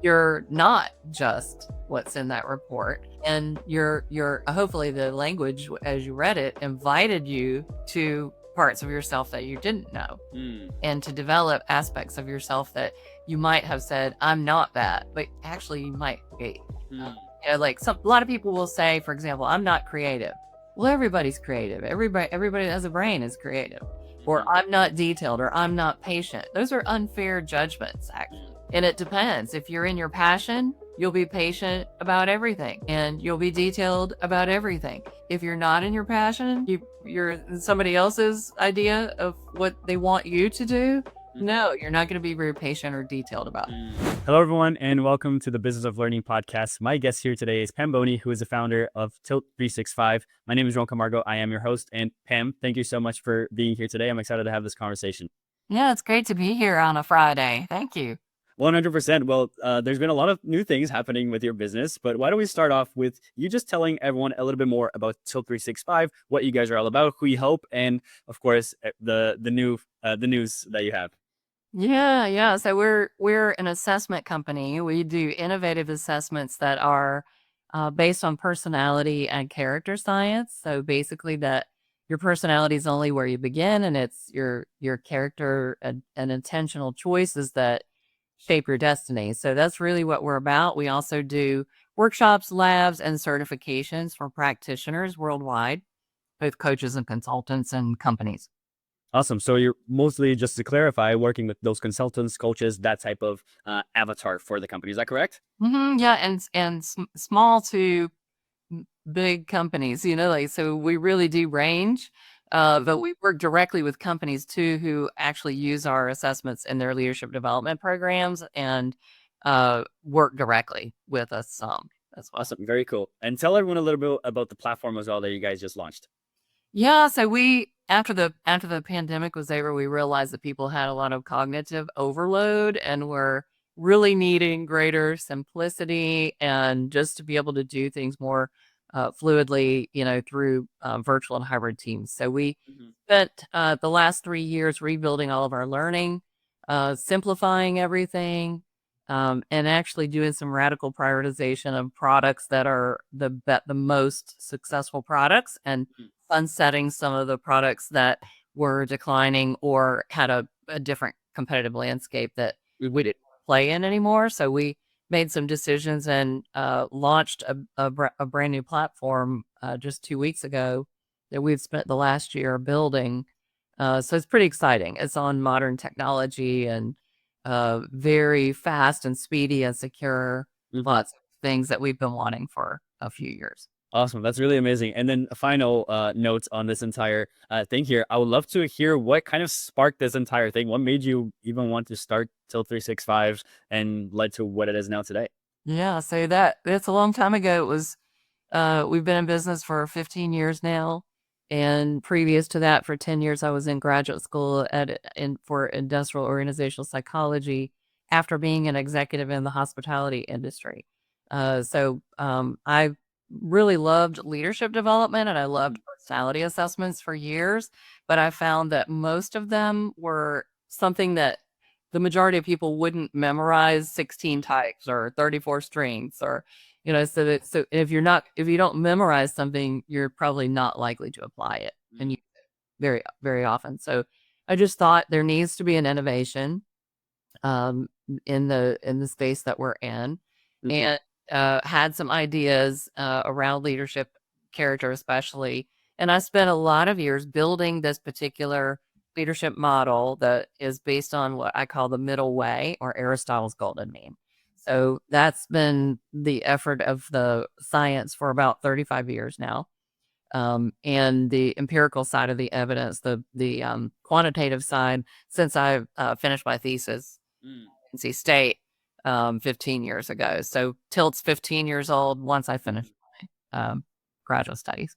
you're not just what's in that report. And you're hopefully the language as you read it invited you to parts of yourself that you didn't know and to develop aspects of yourself that you might have said, I'm not that, but actually you might be. Like a lot of people will say, for example, I'm not creative. Well, everybody's creative. Everybody that has a brain is creative. Or I'm not detailed, or I'm not patient. Those are unfair judgments, actually. And it depends. If you're in your passion, you'll be patient about everything and you'll be detailed about everything. If you're not in your passion, you're somebody else's idea of what they want you to do. No, you're not going to be very patient or detailed about it. Hello, everyone, and welcome to the Business of Learning podcast. My guest here today is Pam Boney, who is the founder of Tilt 365. My name is Joao Camargo. I am your host. And Pam, thank you so much for being here today. I'm excited to have this conversation. Yeah, it's great to be here on a Friday. Thank you. 100%. Well, there's been a lot of new things happening with your business, but why don't we start off with you just telling everyone a little bit more about Tilt 365, what you guys are all about, who you help, and of course the news that you have. Yeah. So we're an assessment company. We do innovative assessments that are based on personality and character science. So basically, that your personality is only where you begin, and it's your character and intentional choices that shape your destiny. So that's really what we're about. We also do workshops, labs, and certifications for practitioners worldwide, both coaches and consultants and companies. Awesome. So you're mostly, just to clarify, working with those consultants, coaches, that type of avatar for the company. Is that correct? Yeah, and small to big companies, so we really do range. But we work directly with companies too who actually use our assessments in their leadership development programs and work directly with us some as well. Awesome. Very cool. And tell everyone a little bit about the platform as well that you guys just launched. Yeah, so we after the pandemic was over, we realized that people had a lot of cognitive overload and were really needing greater simplicity and just to be able to do things more fluidly, through virtual and hybrid teams. So we spent the last 3 years rebuilding all of our learning, simplifying everything, and actually doing some radical prioritization of products that are the most successful products and sunsetting some of the products that were declining or had a different competitive landscape that we didn't play in anymore. So we made some decisions and launched a brand new platform just 2 weeks ago that we've spent the last year building. So it's pretty exciting. It's on modern technology and very fast and speedy and secure. Lots of things that we've been wanting for a few years. Awesome. That's really amazing. And then a final note on this entire thing here. I would love to hear what kind of sparked this entire thing. What made you even want to start Tilt 365 and led to what it is now today? Yeah, so that's a long time ago. It was we've been in business for 15 years now. And previous to that, for 10 years, I was in graduate school for industrial organizational psychology after being an executive in the hospitality industry. So I really loved leadership development and I loved personality assessments for years, but I found that most of them were something that the majority of people wouldn't memorize 16 types or 34 strengths or so if you don't memorize something, you're probably not likely to apply it and use it very, very often. So I just thought there needs to be an innovation in the space that we're in, and had some ideas around leadership, character especially. And I spent a lot of years building this particular leadership model that is based on what I call the middle way, or Aristotle's golden mean. So that's been the effort of the science for about 35 years now. And the empirical side of the evidence, the quantitative side, since I finished my thesis in NC State 15 years ago. So Tilt's 15 years old once I finished my graduate studies.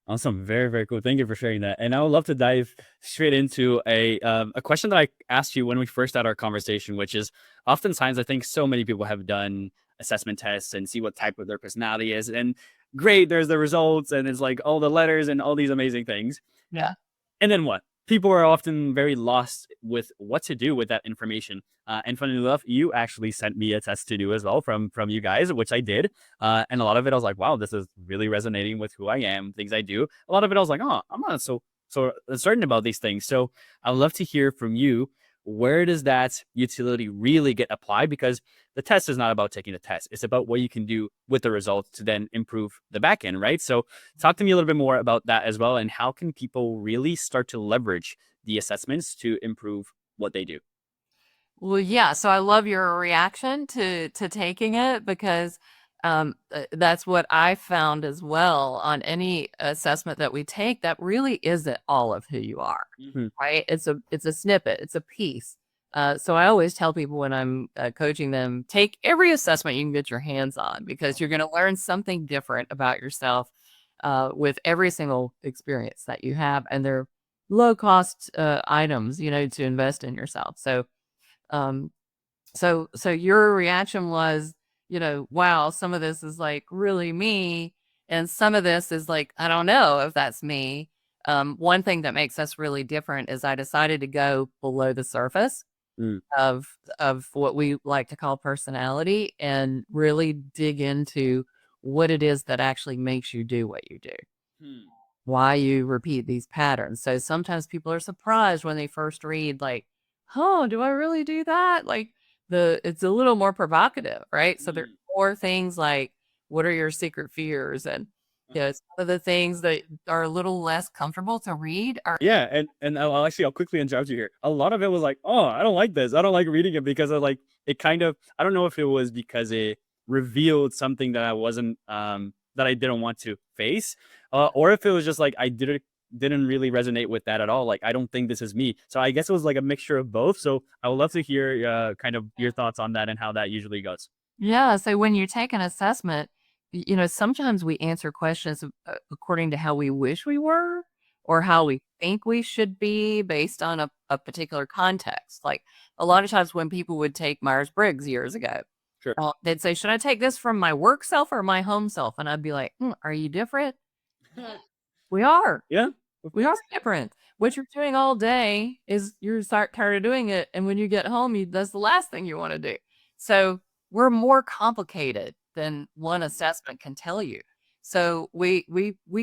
Awesome. Very, very cool. Thank you for sharing that. And I would love to dive straight into a question that I asked you when we first had our conversation, which is oftentimes I think so many people have done assessment tests and see what type of their personality is. And great, there's the results and it's like all the letters and all these amazing things. Yeah. And then what? people are often very lost with what to do with that information. And funny enough, you actually sent me a test to do as well from you guys, which I did. And a lot of it, I was like, wow, this is really resonating with who I am, things I do. A lot of it, I was like, oh, I'm not so certain about these things. So I'd love to hear from you. Where does that utility really get applied? Because the test is not about taking the test; it's about what you can do with the results to then improve the back end, right? So talk to me a little bit more about that as well, and how can people really start to leverage the assessments to improve what they do? Well, yeah, so I love your reaction to taking it because that's what I found as well on any assessment that we take. That really isn't all of who you are, Mhm. right? It's a snippet, it's a piece. So I always tell people when I'm coaching them, take every assessment you can get your hands on because you're going to learn something different about yourself with every single experience that you have, and they're low cost items, to invest in yourself. Um, so your reaction was, wow, some of this is like really me, and some of this is like, I don't know if that's me. One thing that makes us really different is I decided to go below the surface Mm. of what we like to call personality and really dig into what it is that actually makes you do what you do, Hmm. why you repeat these patterns. So sometimes people are surprised when they first read, like, "Oh, do I really do that?" Like it's a little more provocative, right? So there Mm. are more things like, what are your secret fears? And Uh-huh. some of the things that are a little less comfortable to read are Yeah, and I'll quickly interrupt you here. A lot of it was like, oh, I don't like this. I don't like reading it because of like it kind of. I don't know if it was because it revealed something that I wasn't that I didn't want to face, or if it was just like I didn't really resonate with that at all. Like I don't think this is me. So I guess it was like a mixture of both. So I would love to hear kind of your thoughts on that and how that usually goes. Yeah, so when you take an assessment, sometimes we answer questions according to how we wish we were or how we think we should be based on a particular context. Like a lot of times when people would take Myers-Briggs years ago, Sure. they'd say, "Should I take this from my work self or my home self?" And I'd be like, "Are you different?" We are. Yeah, of We are course. different. What you're doing all day is you're start tired of doing it, and when you get home, that's the last thing you wanna do. So, we're more complicated than one assessment can tell you. So, we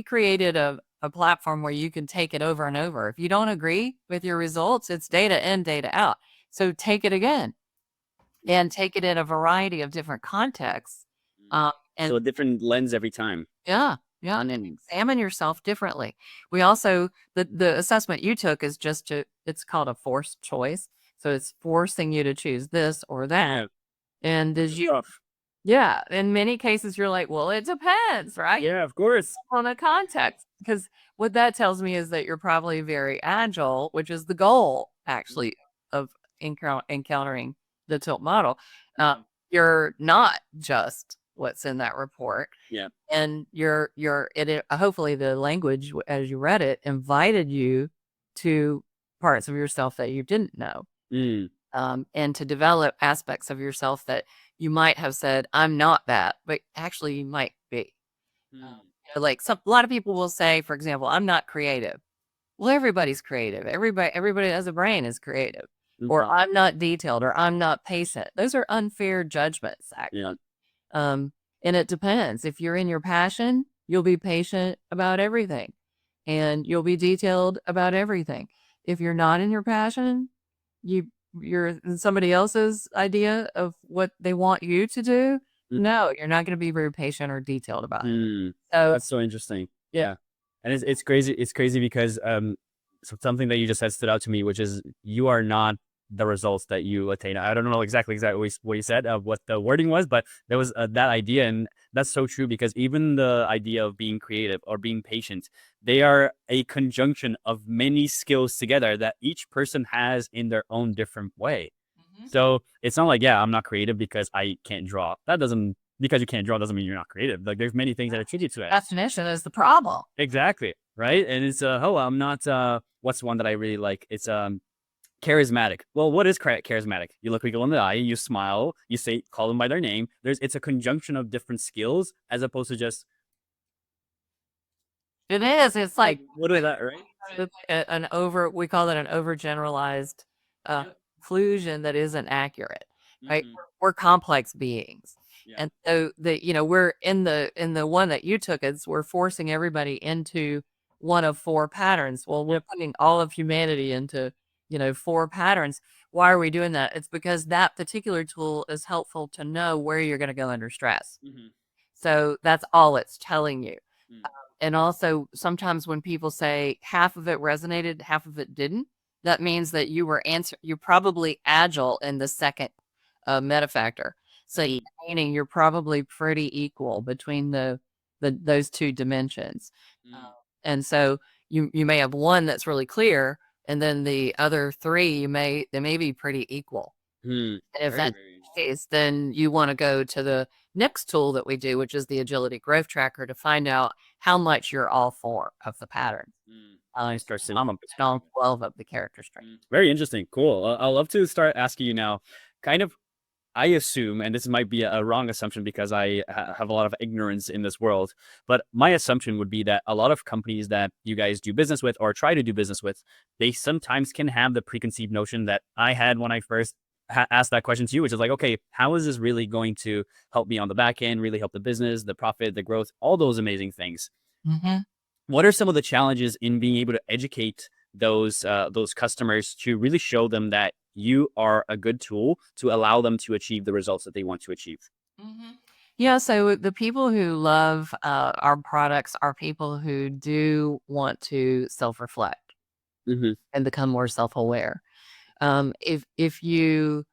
created a platform where you can take it over and over. If you don't agree with your results, it's data in, data out. So, take it again and take it in a variety of different contexts, and So a different lens every time. yeah, yeah, and then examine yourself differently. We also the assessment you took is just it's called a forced choice. So it's forcing you to choose this or that. Yeah, And which as is you tough. yeah, in many cases you're like, well, it depends, right? Yeah, of course. On a context. Because what that tells me is that you're probably very agile, which is the goal actually of encountering the tilt model. Uh, Mhm. you're not just what's in that report, Yeah. and hopefully the language as you read it invited you to parts of yourself that you didn't know, Mm. and to develop aspects of yourself that you might have said, "I'm not that," but actually you might be. um, Mm. like a lot of people will say, for example, "I'm not creative." Well, everybody's creative. Everybody that has a brain is creative. Or Okay. "I'm not detailed," or "I'm not patient." Those are unfair judgments, Yeah. um, and it depends. If you're in your passion, you'll be patient about everything and you'll be detailed about everything. If you're not in your passion, you you're in somebody else's idea of what they want you to do. Mm. No, you're not going to be very patient or detailed about it. Mm. So, That's so interesting. yeah. Yeah. And it's crazy. It's crazy because so something that you just said stood out to me, which is you are not the results that you attain. I don't know exactly what you said, what the wording was, but there was that idea, and that's so true because even the idea of being creative or being patient, they are a conjunction of many skills together that each person has in their own different way. Mhm. So it's not like, yeah, I'm not creative because I can't draw. That doesn't because you can't draw doesn't mean you're not creative. Like there's many things that attribute to it. Definition is the problem. Exactly. Right. And it's oh, I'm not what's one that I really like? It's charismatic. Well, what is charismatic? You look people in the eye, you smile, you say call them by their name. It's a conjunction of different skills as opposed to just It is. It's like like what is that, right? An over, we call it an overgeneralized uh, Yep. conclusion that isn't accurate, right? Hmm. We're complex beings. Yeah. And so we're in the one that you took, is we're forcing everybody into one of four patterns. Well, we're Yep. putting all of humanity into, four patterns. Why are we doing that? It's because that particular tool is helpful to know where you're going to go under stress. Hmm. So that's all it's telling you. Mm. And also, sometimes when people say half of it resonated, half of it didn't, that means that you're probably agile in the second metafactor. So, Mm. meaning you're probably pretty equal between those two dimensions. Uh, Mm. and so you may have one that's really clear, and then the other three they may be pretty equal. Mm. And if Very, that's very the interesting. case, then you want to go to the next tool that we do, which is the agility growth tracker, to find out how much you're all four of the pattern. Mm. So Interesting. I'm on 12 of the character traits. Mm. Very interesting. Cool. I'd love to start asking you now, kind of, I assume, and this might be a wrong assumption because I have a lot of ignorance in this world, but my assumption would be that a lot of companies that you guys do business with or try to do business with, they sometimes can have the preconceived notion that I had when I first asked that question to you, which is like, okay, how is this really going to help me on the back end, really help the business, the profit, the growth, all those amazing things? Hmm. What are some of the challenges in being able to educate those customers to really show them that you are a good tool to allow them to achieve the results that they want to achieve? Hmm. Yeah, so the people who love our products are people who do want to self-reflect Hmm. and become more self-aware. If you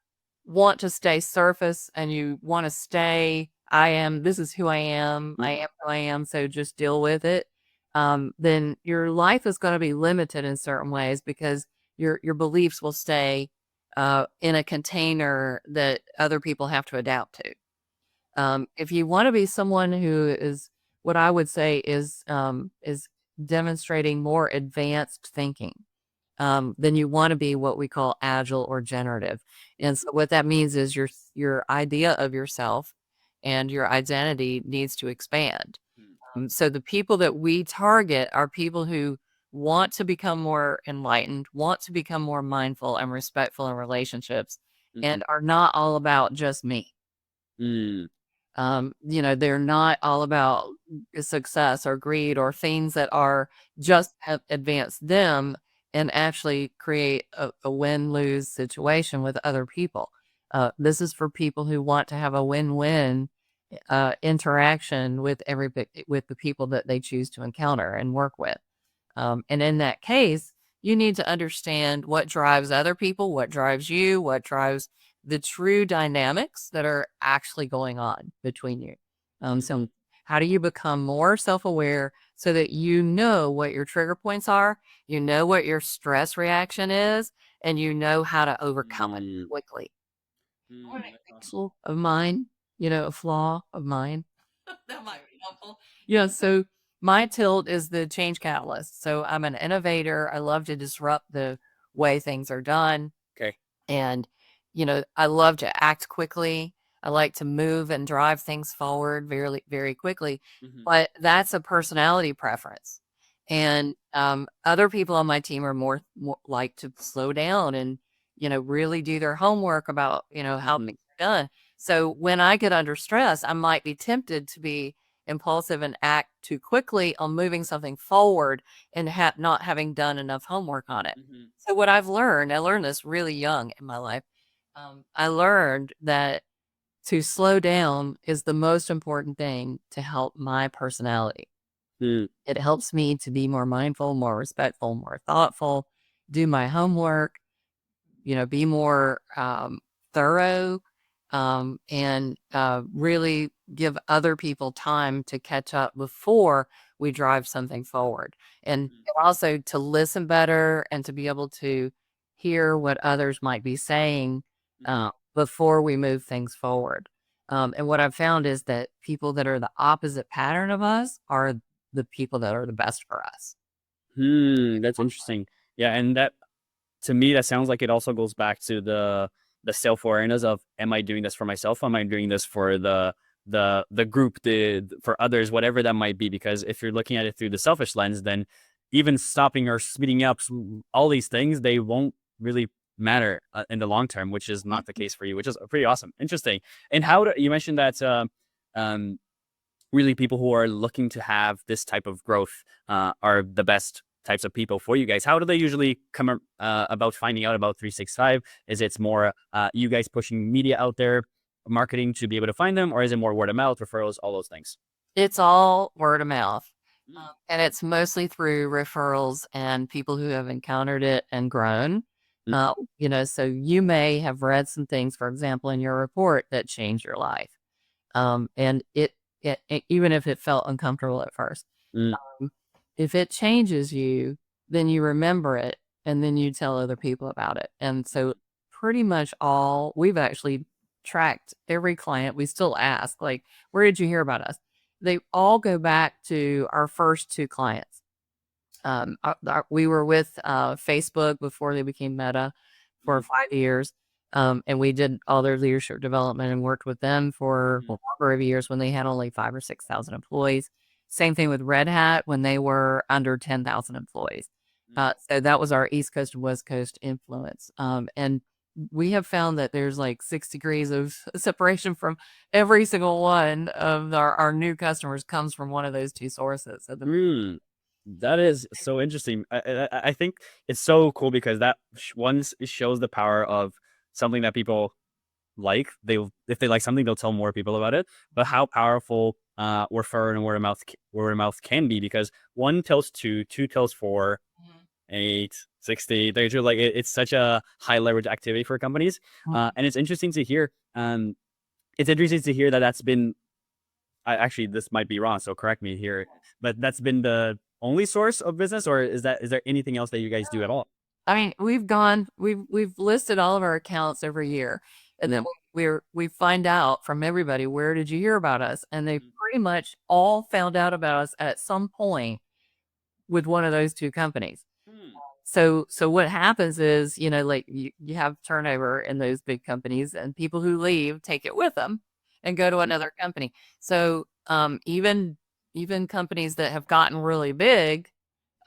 want to stay surface and you want to stay, this is who I am who I am, so just deal with it, then your life is going to be limited in certain ways because your beliefs will stay in a container that other people have to adapt to. If you want to be someone who is, what I would say is demonstrating more advanced thinking, then you want to be what we call agile or generative. And so what that means is your idea of yourself and your identity needs to expand. So the people that we target are people who want to become more enlightened, want to become more mindful and respectful in relationships, Hmm. and are not all about just me. Mm. They're not all about success or greed or things that are just have advanced them and actually create a win-lose situation with other people. This is for people who want to have a win-win interaction with with the people that they choose to encounter and work with. And in that case, you need to understand what drives other people, what drives you, what drives the true dynamics that are actually going on between you. So, Mhm. how do you become more self aware so that you know what your trigger points are, you know what your stress reaction is, and you know how to overcome it Mm. quickly? I want Mm. an That's awesome. example of mine, a flaw of mine. That might be helpful. Yeah, so my tilt is the change catalyst. So I'm an innovator. I love to disrupt the way things are done. Okay. And, I love to act quickly. I like to move and drive things forward very, very quickly. Hmm. But that's a personality preference. And other people on my team are more like to slow down and, really do their homework about, how Hmm. things are done. So when I get under stress, I might be tempted to be impulsive and act too quickly on moving something forward and not having done enough homework on it. Hmm. So what I learned this really young in my life. I learned that to slow down is the most important thing to help my personality. Mm. It helps me to be more mindful, more respectful, more thoughtful, do my homework, be more thorough, and really give other people time to catch up before we drive something forward. And also to listen better and to be able to hear what others might be saying Hmm. before we move things forward. And what I've found is that people that are the opposite pattern of us are the people that are the best for us. Hmm. That's interesting. Yeah, and that, to me, that sounds like it also goes back to the self awareness of, am I doing this for myself? Am I doing this for the group, for others, whatever that might be? Because if you're looking at it through the selfish lens, then even stopping or speeding up, all these things, they won't really matter in the long term, which is not the case for you, which is pretty awesome. Interesting. And you mentioned that um, really people who are looking to have this type of growth are the best types of people for you guys. How do they usually come about finding out about 365? Is it more you guys pushing media out there, marketing to be able to find them, or is it more word of mouth, referrals, all those things? It's all word of mouth. Mm, And it's mostly through referrals and people who have encountered it and grown. mm, So you may have read some things, for example, in your report that changed your life. And even if it felt uncomfortable at first, mm, um, if it changes you, then you remember it and then you tell other people about it. And so pretty much we've actually tracked every client. We still ask, like, where did you hear about us? They all go back to our first two clients. We were with Facebook before they became Meta for mm, 5 years. And we did all their leadership development and worked with them for a mm, number of years when they had only 5 or 6 thousand employees. Same thing with Red Hat when they were under 10,000 employees. mm. So that was our East Coast and West Coast influence. And we have found that there's like 6 degrees of separation from every single one of our new customers comes from one of those two sources. So Mm. That is so interesting. I think it's so cool because that shows the power of something that people like. If they like something, they'll tell more people about it. But how powerful refer and word of mouth can be, because one tells two, two tells four, 8, 60. They're just like it's such a high leverage activity for companies. And it's interesting to hear. It's interesting to hear that that's been. Actually, this might be wrong, so correct me here. But that's been the only source of business, or is there anything else that you guys do at all? I mean, we've listed all of our accounts every year, and then Mm, we find out from everybody, where did you hear about us? And they pretty much all found out about us at some point with one of those two companies. mm, So what happens is, like you have turnover in those big companies, and people who leave take it with them and go to mm, another company. So even companies that have gotten really big,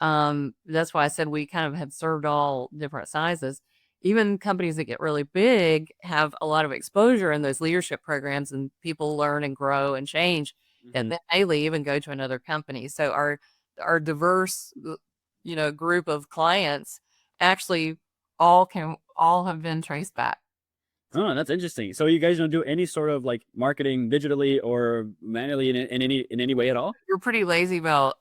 that's why I said we kind of have served all different sizes. Even companies that get really big have a lot of exposure in those leadership programs, and people learn and grow and change, and mhm. then they leave and go to another company. So our diverse, group of clients actually all have been traced back. Oh, that's interesting. So you guys don't do any sort of like marketing digitally or manually in any way at all? We're pretty lazy about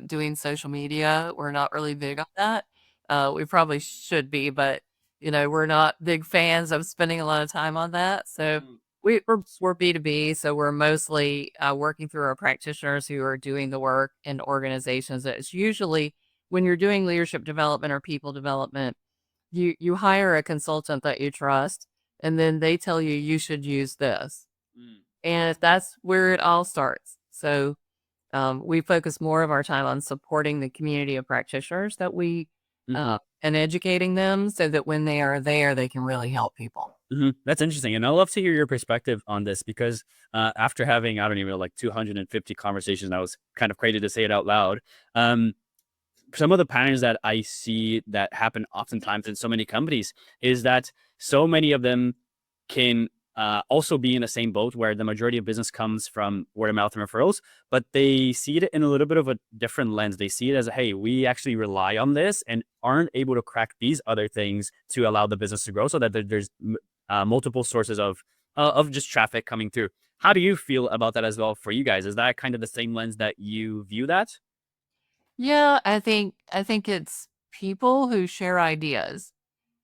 doing social media. We're not really big on that. We probably should be, but we're not big fans of spending a lot of time on that. So Mm, we're B2B, so we're mostly working through our practitioners who are doing the work in organizations. It's usually when you're doing leadership development or people development, you hire a consultant that you trust, and then they tell you you should use this, mm, and that's where it all starts. So we focus more of our time on supporting the community of practitioners that mhm. and educating them so that when they are there, they can really help people. That's interesting, and I love to hear your perspective on this because after having I don't even know like 250 conversations, that was kind of crazy to say it out loud. Um, some of the patterns that I see that happen oftentimes in so many companies is that so many of them can also be in the same boat where the majority of business comes from word of mouth and referrals, but they see it in a little bit of a different lens. They see it as, hey, we actually rely on this and aren't able to crack these other things to allow the business to grow, so that there's multiple sources of just traffic coming through. How do you feel about that as well for you guys? Is that kind of the same lens that you view that? Yeah, I think it's people who share ideas.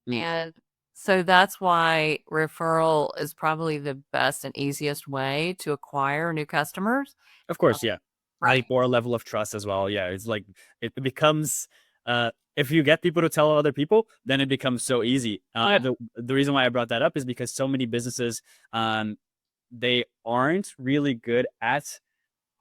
Mm, And so that's why referral is probably the best and easiest way to acquire new customers. of course, yeah. Right. Like more level of trust as well. Yeah, it's like it becomes if you get people to tell other people, then it becomes so easy. The reason why I brought that up is because so many businesses they aren't really good at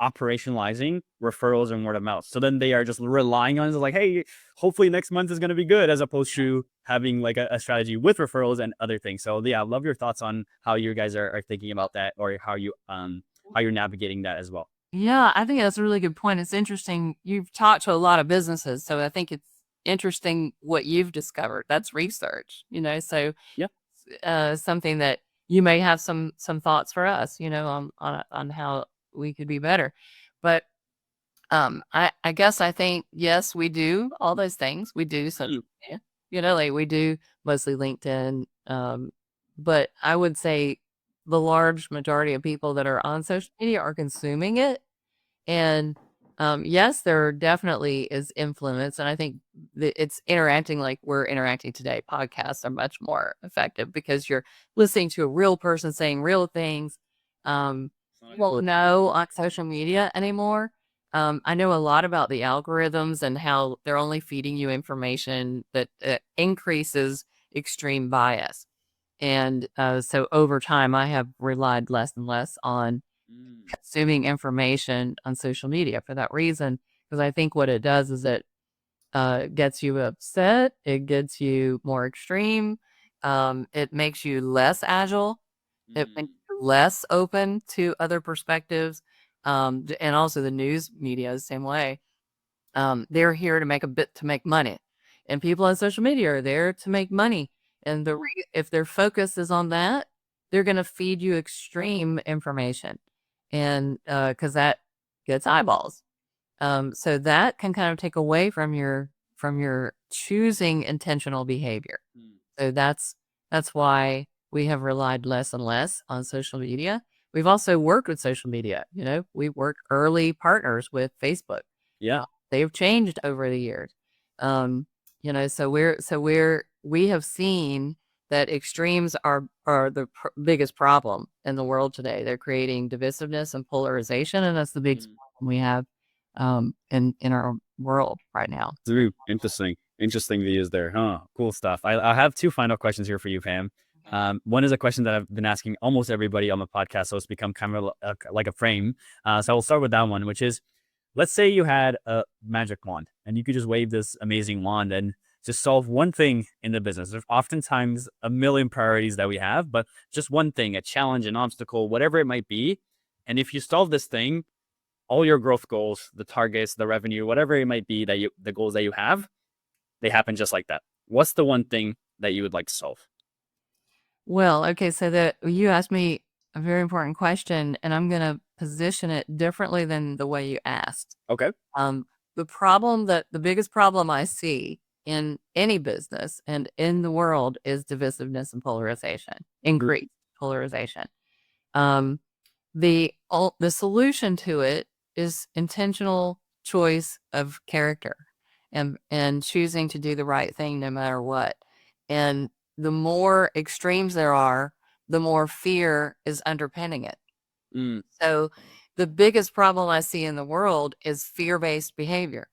operationalizing referrals and word of mouth. So then they are just relying on it, like, hey, hopefully next month is going to be good, as opposed to having like a strategy with referrals and other things. So yeah, I love your thoughts on how you guys are thinking about that, or how you're navigating that as well. Yeah, I think that's a really good point. It's interesting. You've talked to a lot of businesses, so I think it's interesting what you've discovered. That's research, so Yeah. something that you may have some thoughts for us, on how we could be better. But I guess I think yes, we do all those things. We do social Mm, media, like we do mostly LinkedIn. But I would say the large majority of people that are on social media are consuming it, and yes, there definitely is influence, and I think it's interacting like we're interacting today. Podcasts are much more effective because you're listening to a real person saying real things. You won't know on social media anymore. I know a lot about the algorithms and how they're only feeding you information that increases extreme bias. And so over time, I have relied less and less on mm, consuming information on social media for that reason, because I think what it does is it gets you upset, it gets you more extreme, it makes you less agile, it makes mm, you less open to other perspectives, and also the news media is the same way. They're here to make money, and people on social media are there to make money. And if their focus is on that, they're going to feed you extreme information, and because that gets eyeballs. So that can kind of take away from your choosing intentional behavior. mm. So that's why we have relied less and less on social media. We've also worked with social media. We worked early partners with Facebook. Yeah. They've changed over the years. Um, we have seen that extremes are the biggest problem in the world today. They're creating divisiveness and polarization, and that's the biggest Mm. problem we have in our world right now. Ooh, interesting. Interesting views there, huh? Cool stuff. I have two final questions here for you, Pam. One is a question that I've been asking almost everybody on the podcast, so it's become kind of like a frame. So I will start with that one, which is, let's say you had a magic wand and you could just wave this amazing wand and just solve one thing in the business. There's oftentimes a million priorities that we have, but just one thing, a challenge, an obstacle, whatever it might be. And if you solve this thing, all your growth goals, the targets, the revenue, whatever it might be the goals that you have, they happen just like that. What's the one thing that you would like to solve? Well, okay, so that you asked me a very important question, and I'm going to position it differently than the way you asked. Okay. Um, the biggest problem I see in any business and in the world is divisiveness and polarization, increased polarization. Um, the solution to it is intentional choice of character, and choosing to do the right thing no matter what. And the more extremes there are, the more fear is underpinning it. Mm, So the biggest problem I see in the world is fear-based behavior,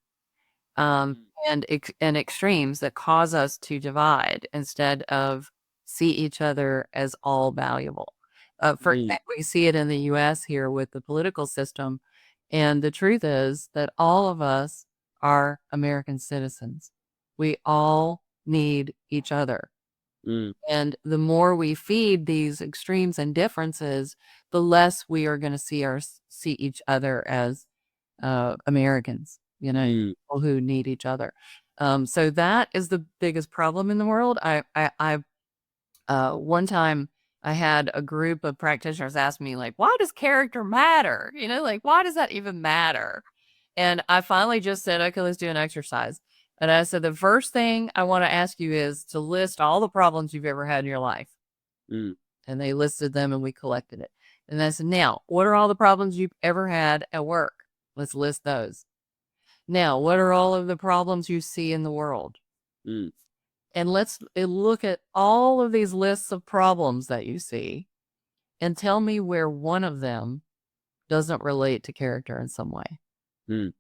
um, mm, and extremes that cause us to divide instead of see each other as all valuable. For mm, example, we see it in the U.S. here with the political system, and the truth is that all of us are American citizens. We all need each other. mm, And the more we feed these extremes and differences, the less we are going to see each other as Americans, mm, people who need each other. So that is the biggest problem in the world. One time I had a group of practitioners ask me, like, why does character matter? Like, why does that even matter? And I finally just said, okay, let's do an exercise. And I said, the first thing I want to ask you is to list all the problems you've ever had in your life. mm, And they listed them and we collected it. And I said, now, what are all the problems you've ever had at work? Let's list those. Now, what are all of the problems you see in the world? mm, And let's look at all of these lists of problems that you see and tell me where one of them doesn't relate to character in some way. mm,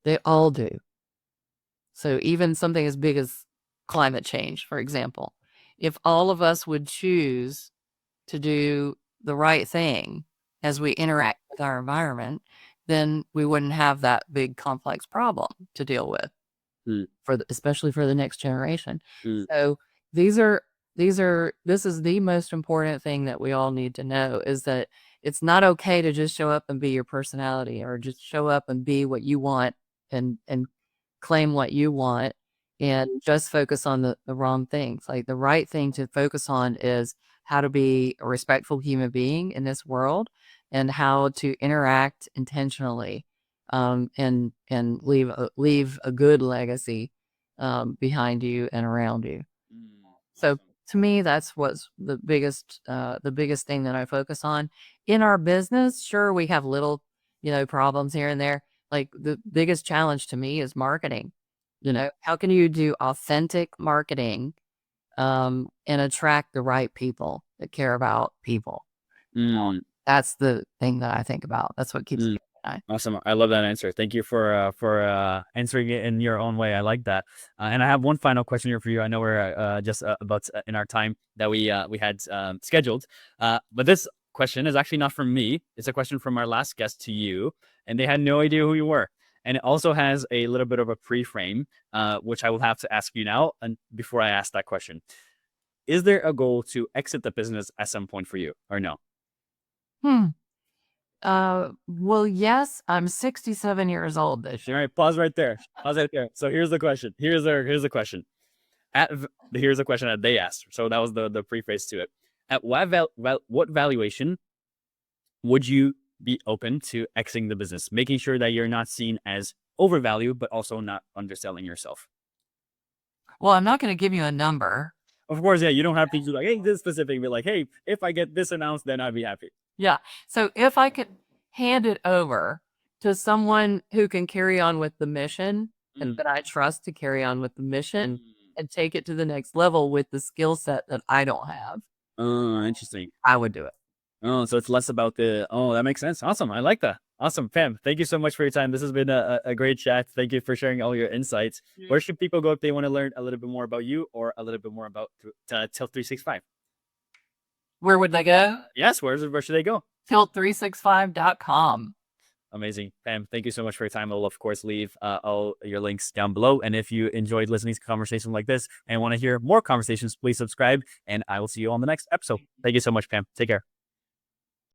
They all do. So even something as big as climate change, for example, if all of us would choose to do the right thing as we interact with our environment, then we wouldn't have that big complex problem to deal with, mm, especially for the next generation. mm, So these are this is the most important thing that we all need to know, is that it's not okay to just show up and be your personality or just show up and be what you want and claim what you want and just focus on the wrong things. Like the right thing to focus on is how to be a respectful human being in this world and how to interact intentionally and leave a good legacy behind you and around you. So Awesome. to me, that's what's the biggest thing that I focus on in our business. Sure, we have little, problems here and there. Like the biggest challenge to me is marketing. Mm, How can you do authentic marketing and attract the right people that care about people? mm, That's the thing that I think about. That's what keeps mm. me up at night. Awesome. I love that answer. Thank you for answering it in your own way. I like that. And I have one final question here for you. I know we're just about in our time that we had scheduled. But this question is actually not from me. It's a question from our last guest to you, and they had no idea who you were. And it also has a little bit of a pre-frame, which I will have to ask you now. And before I ask that question, is there a goal to exit the business at some point for you, or no? Hmm. Well, yes, I'm 67 years old this All year. right, pause right there. Pause right there. So here's the question. Here's the question. Here's a question that they asked. So that was the preface to it. At what valuation would you be open to exiting the business, making sure that you're not seen as overvalued, but also not underselling yourself? Well, I'm not going to give you a number. Of course, yeah, you don't have to do like, hey, this specific, but like, hey, if I get this announced, then I'd be happy. Yeah. So if I could hand it over to someone who can carry on with the mission and Mm, that I trust to carry on with the mission mm. and take it to the next level with the skill set that I don't have, Oh, interesting. I would do it. Oh, so it's less about the. Oh, that makes sense. Awesome. I like that. Awesome, Pam. Thank you so much for your time. This has been a great chat. Thank you for sharing all your insights. Where should people go if they want to learn a little bit more about you or a little bit more about Tilt 365? Where would they go? Yes, where should they go? Tilt365.com. Amazing, Pam. Thank you so much for your time. I'll of course leave all your links down below. And if you enjoyed listening to conversations like this and want to hear more conversations, please subscribe. And I will see you on the next episode. Thank you so much, Pam. Take care.